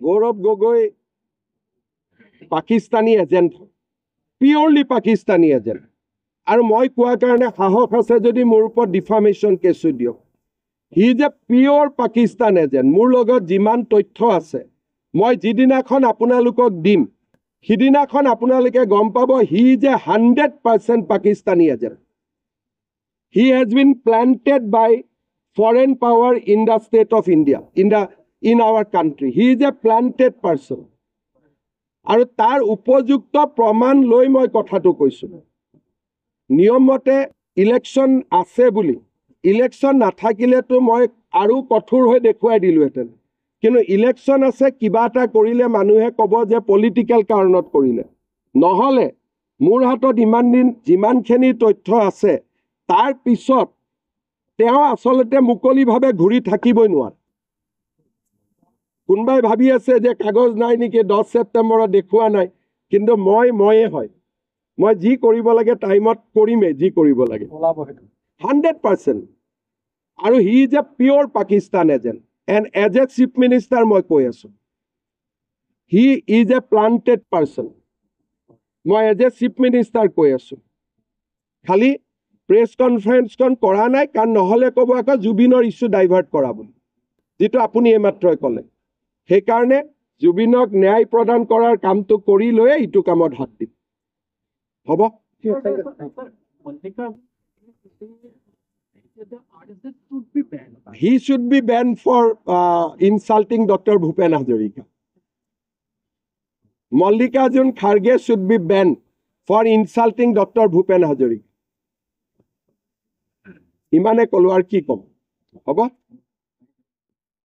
Gaurav Gogoi, Pakistani agent, purely Pakistani agent. আৰু মই কোৱা কাৰণে সাহস আছে যদি মোৰ ওপৰত ডিফামেশ্যন কেছটো দিয়ক he is a pure Pakistan agent মোৰ লগত যিমান তথ্য আছে মই যিদিনাখন আপোনালোকক দিম সিদিনাখন আপোনালোকে গম পাব he is a 100% Pakistani agent he has been planted by foreign power in the state of India in our country he is a planted person আৰু তাৰ উপযুক্ত প্ৰমাণ লৈ মই কথাটো কৈছোঁ নিয়ম মতে ইলেকশ্যন আছে বুলি ইলেকশ্যন নাথাকিলেতো মই আৰু কঠোৰ হৈ দেখুৱাই দিলোহেঁতেন কিন্তু ইলেকশ্যন আছে কিবা এটা কৰিলে মানুহে ক'ব যে পলিটিকেল কাৰণত কৰিলে নহ'লে মোৰ হাতত ইমান দিন যিমানখিনি তথ্য আছে তাৰ পিছত তেওঁ আচলতে মুকলিভাৱে ঘূৰি থাকিবই নোৱাৰে কোনোবাই ভাবি আছে যে কাগজ নাই নেকি 10 ছেপ্টেম্বৰত দেখুওৱা নাই কিন্তু ময়ে হয় মই যি কৰিব লাগে টাইমত কৰিমেই যি কৰিব লাগে 100% আৰু he is a pure Pakistan agent and as a chief minister মই কৈ আছোঁ he is a planted person মই এজ এ চিফ মিনিষ্টাৰ কৈ আছোঁ খালি প্ৰেছ কনফাৰেন্সখন কৰা নাই কাৰণ নহ'লে ক'ব আকৌ জুবিনৰ ইছ্যু ডাইভাৰ্ট কৰা বুলি যিটো আপুনি এইমাত্ৰই ক'লে সেইকাৰণে জুবিনক ন্যায় প্ৰদান কৰাৰ কামটো কৰি লৈয়ে ইটো কামত হাত দিম হ'ব He should be banned for insulting Dr. Bhupen Hazarika. Mallikarjun Kharge should be banned for insulting Dr. Bhupen Hazarika. Imane kolo ar ki kom. Hobo?